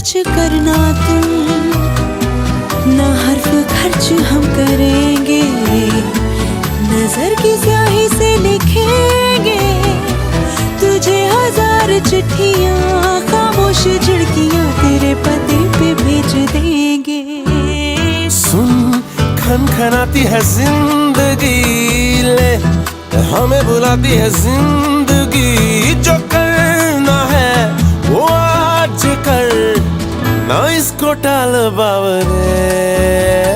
सच करना तुम, ना हर्फ खर्च हम करेंगे, नजर की स्याही से लिखेंगे तुझे हजार चिट्ठियां, खामोश झिड़कियां तेरे पते पे भेज देंगे। सुन खनखनाती है जिंदगी, ले हमें बुलाती है जिंदगी, जो करना है वो आज कर, ना इसको टाल बावरे।